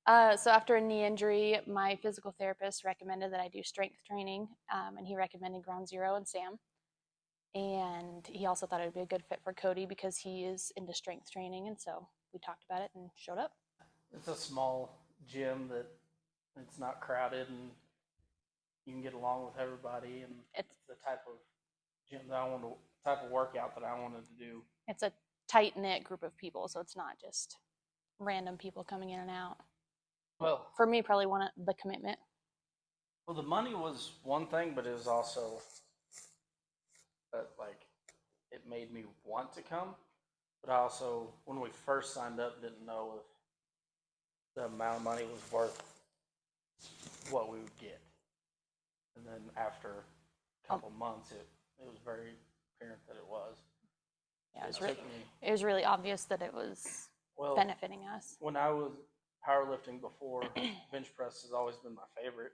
So after a knee injury, my physical therapist recommended that I do strength training, and he recommended Ground Zero and Sam. And he also thought it would be a good fit for Cody because he is into strength training, and so we talked about it and showed up. It's a small gym that it's not crowded and you can get along with everybody, and It's the type of gym that I want to, type of workout that I wanted to do. it's a tight knit group of people, so it's not just random people coming in and out. Well, For me, probably one of the commitment. the money was one thing, but it was also like it made me want to come. But I also, when we first signed up, didn't know if the amount of money was worth what we would get. And then after a couple months, it was very apparent that it was. Yeah, it was really obvious that it was Well, benefiting us. when I was powerlifting before, bench press has always been my favorite.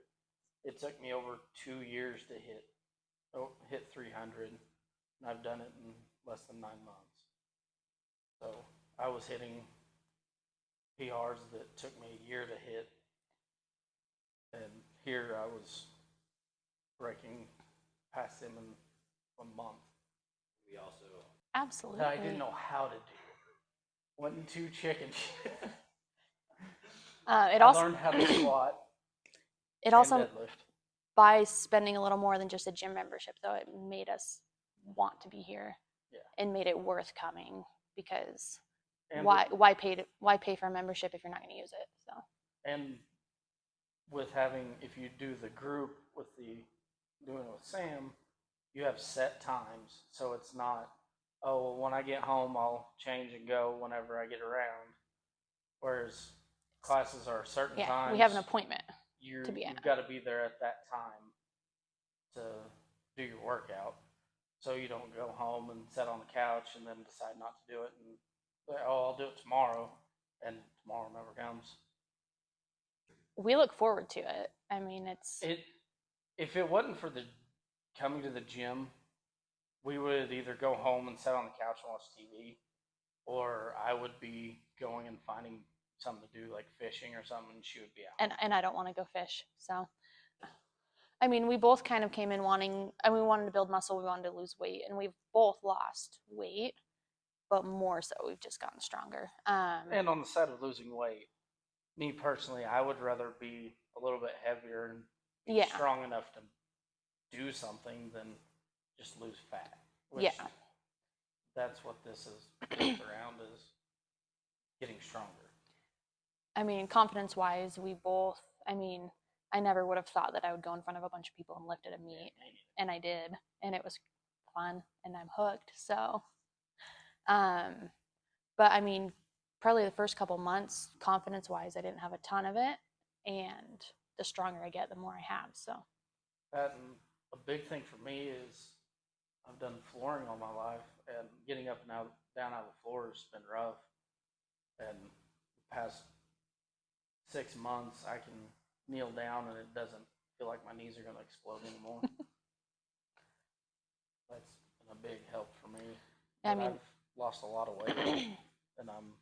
It took me over 2 years to hit 300, and I've done it in less than 9 months. So I was hitting PRs that took me a year to hit, and here I was breaking past them in 1 month. We also Absolutely. That I didn't know how to do. Wasn't too chicken shit. I learned how to squat. It also and deadlift. By spending a little more than just a gym membership, though, it made us want to be here, and made it worth coming because why pay for a membership if you're not going to use it? So. And with having, if you do the group with doing it with Sam, you have set times, so it's not, oh, well, when I get home I'll change and go whenever I get around. Whereas classes are certain times. Yeah, we have an appointment to be at. You've got to be there at that time to do your workout, so you don't go home and sit on the couch and then decide not to do it and say, oh, I'll do it tomorrow, and tomorrow never comes. We look forward to it. I mean, if it wasn't for the coming to the gym, we would either go home and sit on the couch and watch TV, or I would be going and finding something to do like fishing or something, and she would be out. And I don't want to go fish. So, I mean, we both kind of came in wanting, and we wanted to build muscle, we wanted to lose weight, and we've both lost weight, but more so we've just gotten stronger. And on the side of losing weight, me personally, I would rather be a little bit heavier and be strong enough to do something than just lose fat. That's what this is built around, is getting stronger. I mean, confidence-wise, we both, I mean, I never would have thought that I would go in front of a bunch of people and lift at a meet, and I did, and it was fun, and I'm hooked, so. But I mean, probably the first couple months, confidence-wise, I didn't have a ton of it, and the stronger I get, the more I have, so. And a big thing for me is I've done flooring all my life, and getting up and down out of the floor has been rough. And the past 6 months, I can kneel down and it doesn't feel like my knees are going to explode anymore. That's been a big help for me. I mean, I've lost a lot of weight, and I'm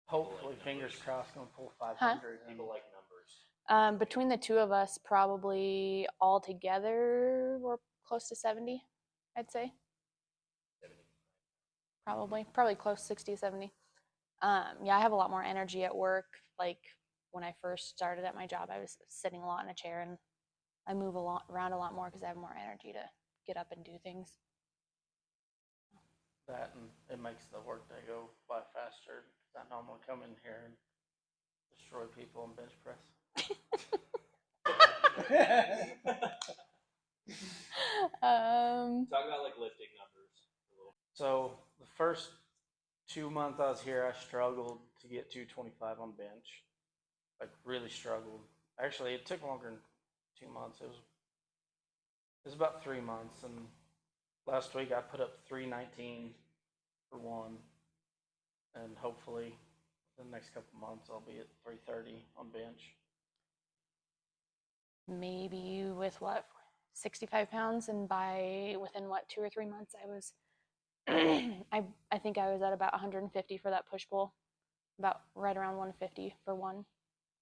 hopefully, fingers crossed, going to pull 500. People like numbers. Between the two of us, probably all together, we're close to 70, I'd say. 70. Probably close, 60, 70. Yeah, I have a lot more energy at work. Like when I first started at my job, I was sitting a lot in a chair, and I move around a lot more because I have more energy to get up and do things. That, and it makes the workday go by faster. I know I'm going to come in here and destroy people and bench press. Talk about like lifting numbers a little. So the first 2 months I was here, I struggled to get 225 on bench. Like really struggled. Actually, it took longer than 2 months. It was about 3 months, and last week I put up 319 for one, and hopefully the next couple months I'll be at 330 on bench. Maybe with 65 pounds, and within 2 or 3 months I was I think I was at about 150 for that push pull. about right around 150 for one.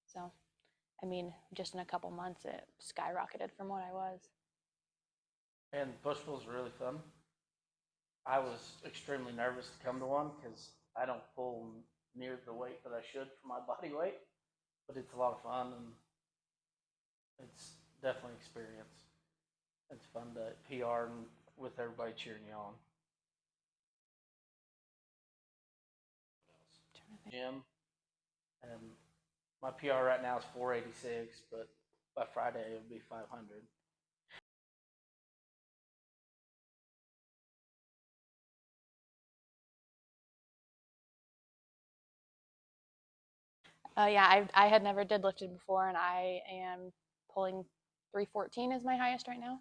So, I mean, just in a couple months, it skyrocketed from what I was. And push pull's really fun. I was extremely nervous to come to one because I don't pull near the weight that I should for my body weight, but it's a lot of fun and it's definitely experience. It's fun to PR and with everybody cheering you on. Gym, and my PR right now is 486, but by Friday it'll be 500. Yeah, I had never deadlifted before, and I am pulling 314 is my highest right now.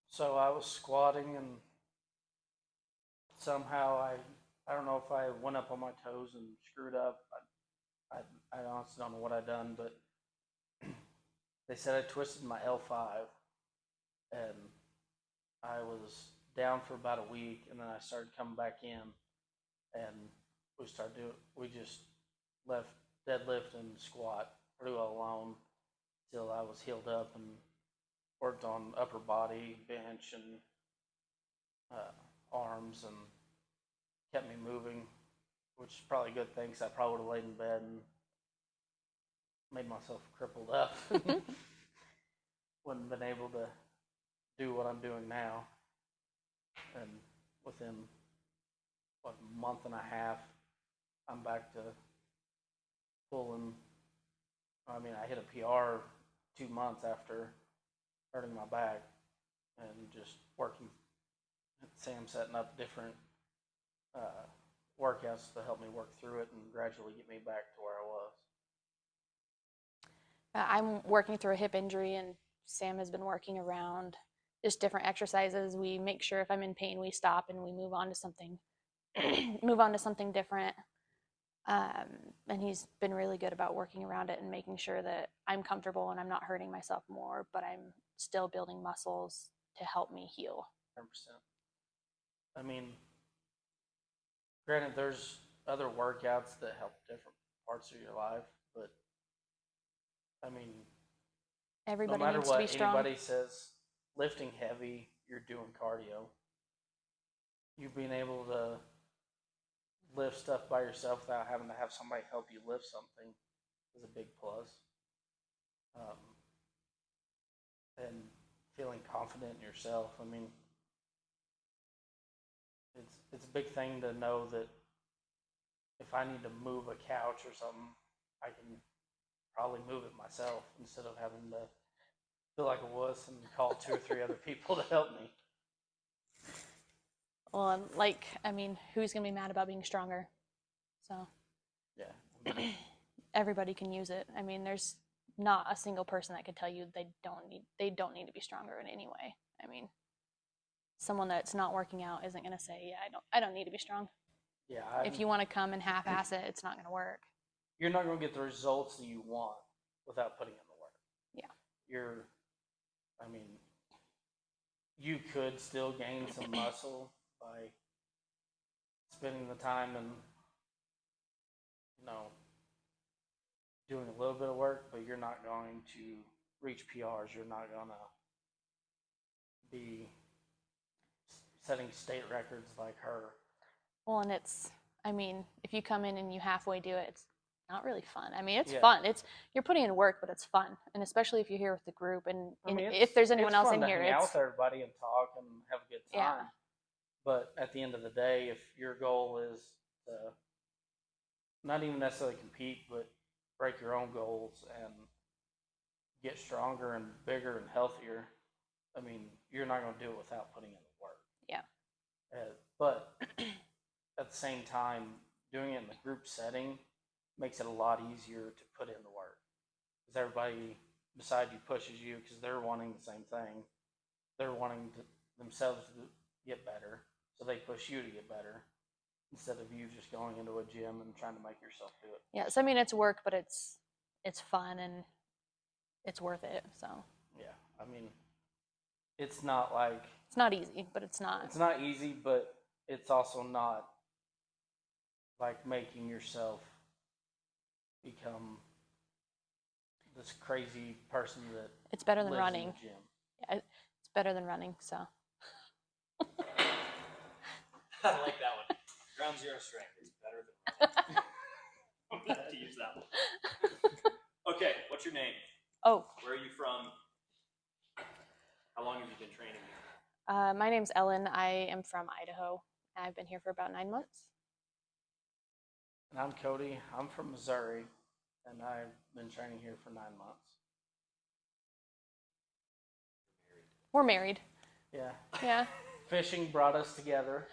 So I was squatting and somehow I don't know if I went up on my toes and screwed up. I honestly don't know what I done, but they said I twisted my L5 and I was down for about a week and then I started coming back in and we just left deadlift and squat pretty well alone till I was healed up and worked on upper body, bench, and arms, and kept me moving, which is probably a good thing because I probably would have laid in bed and made myself crippled up. Wouldn't have been able to do what I'm doing now. And within what, a month and a half, I'm back to pulling. I mean, I hit a PR 2 months after hurting my back and just working. Sam setting up different workouts to help me work through it and gradually get me back to where I was. I'm working through a hip injury, and Sam has been working around just different exercises. We make sure if I'm in pain, we stop and we move on to something, move on to something different. And he's been really good about working around it and making sure that I'm comfortable and I'm not hurting myself more, but I'm still building muscles to help me heal. 100%. I mean, granted, there's other workouts that help different parts of your life, but I mean, Everybody no matter needs to be what strong. anybody says, lifting heavy, you're doing cardio. You being able to lift stuff by yourself without having to have somebody help you lift something is a big plus. Um, and feeling confident in yourself. I mean, it's a big thing to know that if I need to move a couch or something, I can probably move it myself instead of having to feel like a wuss and call 2 or 3 other people to help me. Well, I mean, who's gonna be mad about being stronger? So Yeah. everybody can use it. I mean, there's not a single person that could tell you they don't need to be stronger in any way. I mean, someone that's not working out isn't gonna say, yeah, I don't need to be strong. Yeah. If you want to come and half-ass it, it's not gonna work. You're not going to get the results that you want without putting in the work. Yeah. I mean, you could still gain some muscle by spending the time and, doing a little bit of work, but you're not going to reach PRs. You're not going to be setting state records like her. Well, and I mean, if you come in and you halfway do it, it's not really fun. I mean, it's Yeah. fun. You're putting in work, but it's fun, and especially if you're here with the group, and if there's anyone else in here, hang out with everybody and talk and have a good time. Yeah. But at the end of the day, if your goal is to not even necessarily compete, but break your own goals and get stronger and bigger and healthier, I mean, you're not going to do it without putting in the work. Yeah. But at the same time, doing it in the group setting makes it a lot easier to put in the work because everybody beside you pushes you because they're wanting the same thing. They're wanting themselves to get better, so they push you to get better instead of you just going into a gym and trying to make yourself do it. Yeah. So I mean, it's work, but it's fun and it's worth it. So Yeah, I mean, it's not like it's not easy, but it's not. It's not easy, but it's also not like making yourself become this crazy person that It's better than lives running. in the gym. Yeah, it's better than running. So I like that one. Ground zero strength is better than running. I'm gonna have to use that one. Okay, what's your name? oh, Where are you from? How long have you been training here? my name's Ellen. I am from Idaho. I've been here for about 9 months. And I'm Cody. I'm from Missouri, and I've been training here for 9 months. We're married. Yeah. Yeah. Fishing brought us together.